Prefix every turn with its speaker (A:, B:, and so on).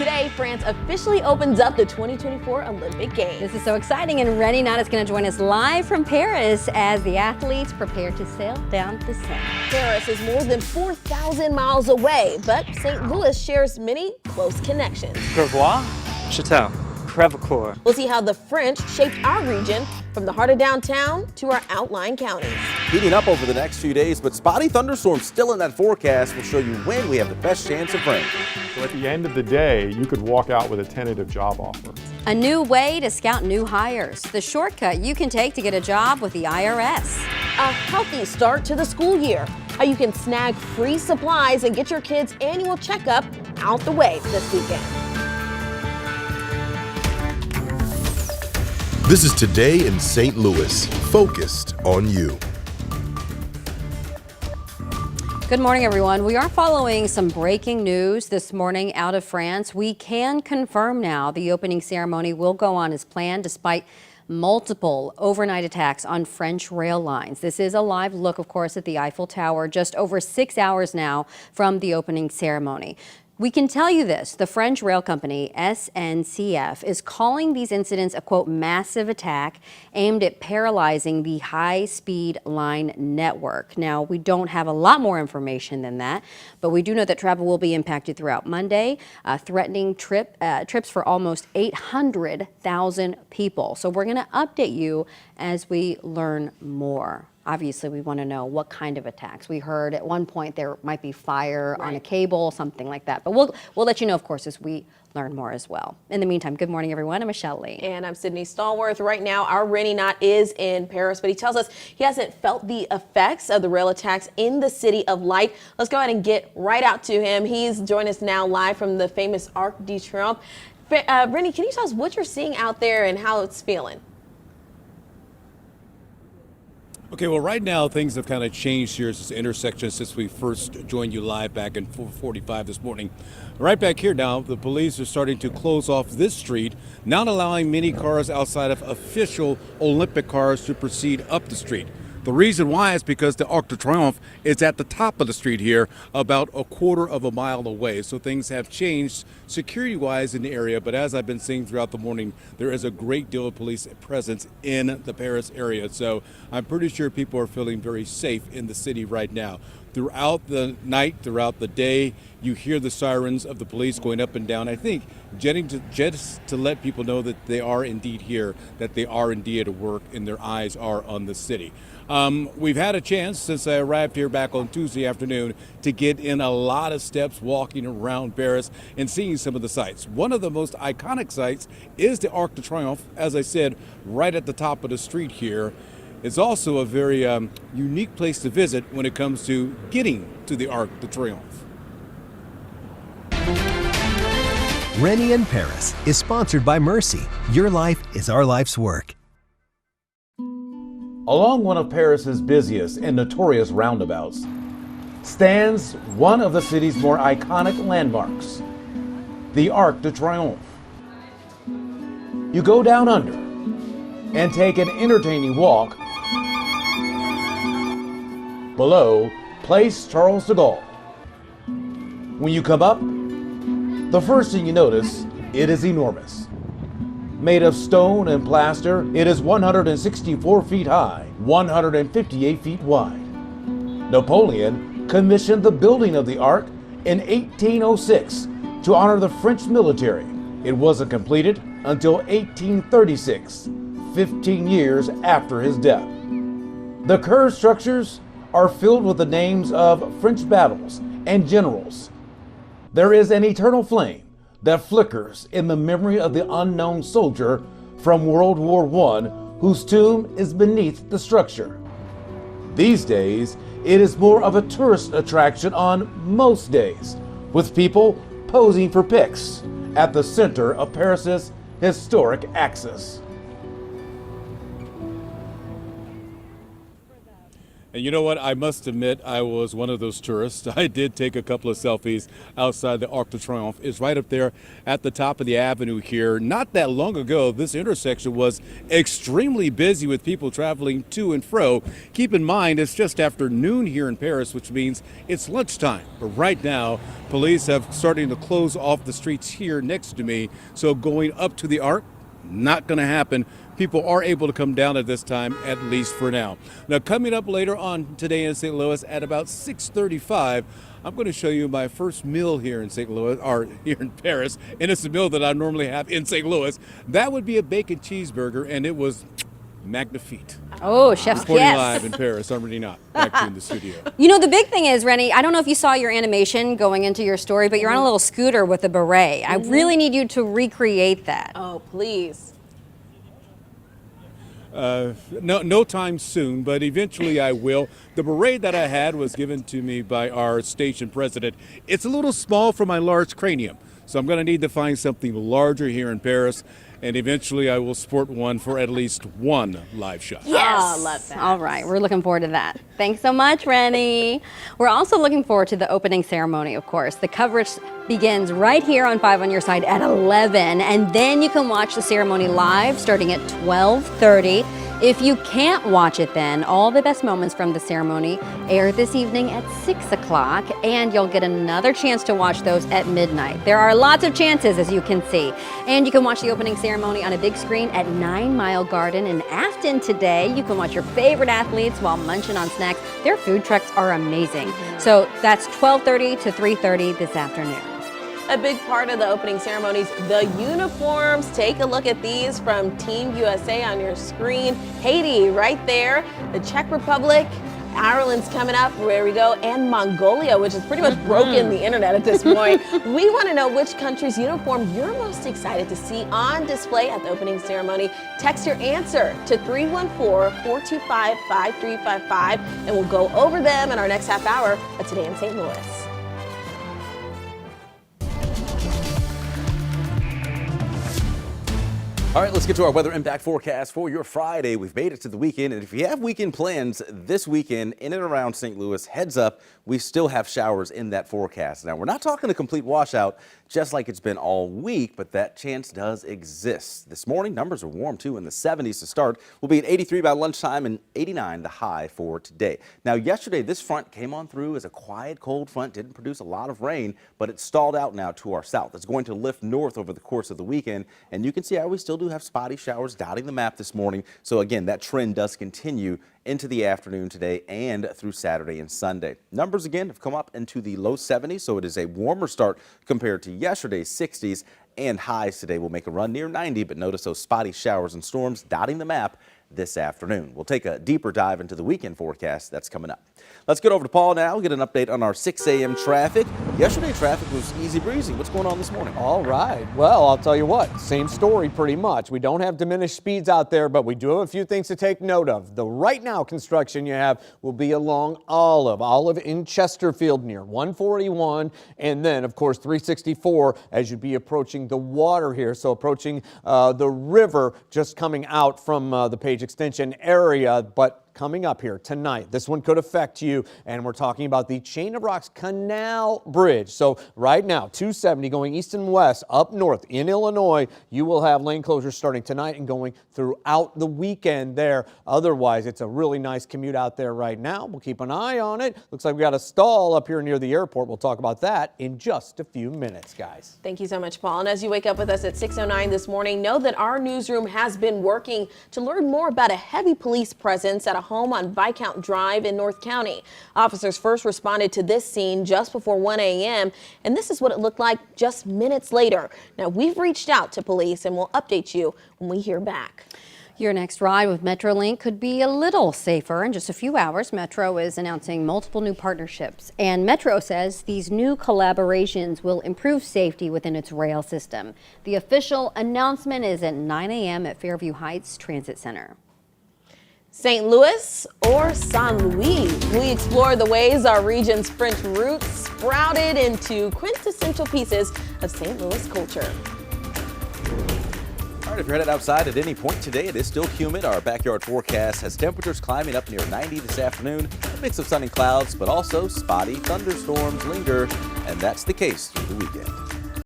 A: Today, France officially opens up the 2024 Olympic Games.
B: This is so exciting, and Rennie Knott is going to join us live from Paris as the athletes prepare to sail down the Seine.
A: Paris is more than 4,000 miles away, but St. Louis shares many close connections.
C: Brevois, Château, Crevecoeur.
A: We'll see how the French shaped our region from the heart of downtown to our outlying counties.
D: Heating up over the next few days, but spotty thunderstorms still in that forecast will show you when we have the best chance of rain.
E: So at the end of the day, you could walk out with a tentative job offer.
B: A new way to scout new hires. The shortcut you can take to get a job with the IRS.
A: A healthy start to the school year. How you can snag free supplies and get your kids' annual checkup out the way this weekend.
F: This is Today in St. Louis, focused on you.
B: Good morning, everyone. We are following some breaking news this morning out of France. We can confirm now the opening ceremony will go on as planned despite multiple overnight attacks on French rail lines. This is a live look, of course, at the Eiffel Tower just over 6 hours now from the opening ceremony. We can tell you this, the French rail company SNCF is calling these incidents a, quote, massive attack aimed at paralyzing the high-speed line network. Now, we don't have a lot more information than that, but we do know that travel will be impacted throughout Monday, threatening trips for almost 800,000 people. So we're going to update you as we learn more. Obviously, we want to know what kind of attacks. We heard at one point there might be fire on a cable, something like that. But we'll let you know, of course, as we learn more as well. In the meantime, good morning, everyone. I'm Michelle Lee.
A: And I'm Sydney Stallworth. Right now, our Rennie Knott is in Paris, but he tells us he hasn't felt the effects of the rail attacks in the City of Light. Let's go ahead and get right out to him. He's joined us now live from the famous Arc de Triomphe. Rennie, can you tell us what you're seeing out there and how it's feeling?
G: Okay, well, right now things have kind of changed here at this intersection since we first joined you live back in 4:45 this morning. Right back here now, the police are starting to close off this street, not allowing many cars outside of official Olympic cars to proceed up the street. The reason why is because the Arc de Triomphe is at the top of the street here, about a quarter of a mile away. So things have changed security-wise in the area, but as I've been seeing throughout the morning, there is a great deal of police presence in the Paris area. So I'm pretty sure people are feeling very safe in the city right now. Throughout the night, throughout the day, you hear the sirens of the police going up and down. I think just to let people know that they are indeed here, that they are indeed at work, and their eyes are on the city. We've had a chance since I arrived here back on Tuesday afternoon to get in a lot of steps walking around Paris and seeing some of the sights. One of the most iconic sights is the Arc de Triomphe, as I said, right at the top of the street here. It's also a very unique place to visit when it comes to getting to the Arc de Triomphe.
H: Rennie in Paris is sponsored by Mercy. Your life is our life's work.
I: Along one of Paris's busiest and notorious roundabouts stands one of the city's more iconic landmarks, the Arc de Triomphe. You go down under and take an entertaining walk below Place Charles de Gaulle. When you come up, the first thing you notice, it is enormous. Made of stone and plaster, it is 164 feet high, 158 feet wide. Napoleon commissioned the building of the Arc in 1806 to honor the French military. It wasn't completed until 1836, 15 years after his death. The curved structures are filled with the names of French battles and generals. There is an eternal flame that flickers in the memory of the unknown soldier from World War I whose tomb is beneath the structure. These days, it is more of a tourist attraction on most days, with people posing for pics at the center of Paris's historic axis.
G: And you know what? I must admit, I was one of those tourists. I did take a couple of selfies outside the Arc de Triomphe. It's right up there at the top of the avenue here. Not that long ago, this intersection was extremely busy with people traveling to and fro. Keep in mind, it's just after noon here in Paris, which means it's lunchtime. But right now, police have started to close off the streets here next to me. So going up to the Arc, not going to happen. People are able to come down at this time, at least for now. Now, coming up later on today in St. Louis at about 6:35, I'm going to show you my first meal here in St. Louis, or here in Paris, and it's a meal that I normally have in St. Louis. That would be a bacon cheeseburger, and it was magnifique.
B: Oh, chef's
G: Reporting
B: kiss.
G: live in Paris, I'm Rennie Knott, back to you in the studio.
B: You know, the big thing is, Rennie, I don't know if you saw your animation going into your story, but you're on a little scooter with a beret. I really need you to recreate that.
A: Oh, please.
G: No time soon, but eventually I will. The beret that I had was given to me by our station president. It's a little small for my large cranium, so I'm going to need to find something larger here in Paris, and eventually I will sport one for at least one live shot.
B: Yes.
A: Oh, love that.
B: All right, we're looking forward to that. Thanks so much, Rennie. We're also looking forward to the opening ceremony, of course. The coverage begins right here on 5 on Your Side at 11, and then you can watch the ceremony live starting at 12:30. If you can't watch it then, all the best moments from the ceremony air this evening at 6 o'clock, and you'll get another chance to watch those at midnight. There are lots of chances, as you can see. And you can watch the opening ceremony on a big screen at 9 Mile Garden in Afton today. You can watch your favorite athletes while munching on snacks. Their food trucks are amazing. So that's 12:30 to 3:30 this afternoon.
A: A big part of the opening ceremonies, the uniforms. Take a look at these from Team USA on your screen. Haiti right there, the Czech Republic, Ireland's coming up, there we go, and Mongolia, which has pretty much broken the internet at this point. We want to know which country's uniform you're most excited to see on display at the opening ceremony. Text your answer to 314-425-5355, and we'll go over them in our next half hour of Today in St. Louis.
D: All right, let's get to our weather impact forecast for your Friday. We've made it to the weekend, and if you have weekend plans this weekend in and around St. Louis, heads up, we still have showers in that forecast. Now, we're not talking a complete washout, just like it's been all week, but that chance does exist. This morning, numbers are warm, too, in the 70s to start. We'll be at 83 by lunchtime and 89 the high for today. Now, yesterday, this front came on through as a quiet, cold front, didn't produce a lot of rain, but it stalled out now to our south. It's going to lift north over the course of the weekend, and you can see how we still do have spotty showers dotting the map this morning. So again, that trend does continue into the afternoon today and through Saturday and Sunday. Numbers again have come up into the low 70s, so it is a warmer start compared to yesterday's 60s, and highs today will make a run near 90, but notice those spotty showers and storms dotting the map this afternoon. We'll take a deeper dive into the weekend forecast that's coming up. Let's get over to Paul now, get an update on our 6 a.m. traffic. Yesterday traffic was easy breezy. What's going on this morning?
J: All right. Well, I'll tell you what, same story pretty much. We don't have diminished speeds out there, but we do have a few things to take note of. The right now construction you have will be along Olive in Chesterfield near 141, and then of course 364 as you'd be approaching the water here. So approaching the river, just coming out from the Page Extension area, but coming up here tonight. This one could affect you, and we're talking about the Chain of Rocks Canal Bridge. So right now, 270 going east and west up north in Illinois. You will have lane closures starting tonight and going throughout the weekend there. Otherwise, it's a really nice commute out there right now. We'll keep an eye on it. Looks like we got a stall up here near the airport. We'll talk about that in just a few minutes, guys.
A: Thank you so much, Paul. And as you wake up with us at 6:09 this morning, know that our newsroom has been working to learn more about a heavy police presence at a home on Viscount Drive in North County. Officers first responded to this scene just before 1 a.m. and this is what it looked like just minutes later. Now, we've reached out to police and we'll update you when we hear back.
B: Your next ride with Metrolink could be a little safer. In just a few hours, Metro is announcing multiple new partnerships. And Metro says these new collaborations will improve safety within its rail system. The official announcement is at 9 a.m. at Fairview Heights Transit Center.
A: St. Louis or San Luis? We explore the ways our region's French roots sprouted into quintessential pieces of St. Louis culture.
D: All right, if you're headed outside at any point today, it is still humid. Our backyard forecast has temperatures climbing up near 90 this afternoon. A mix of sun and clouds, but also spotty thunderstorms linger, and that's the case through the weekend.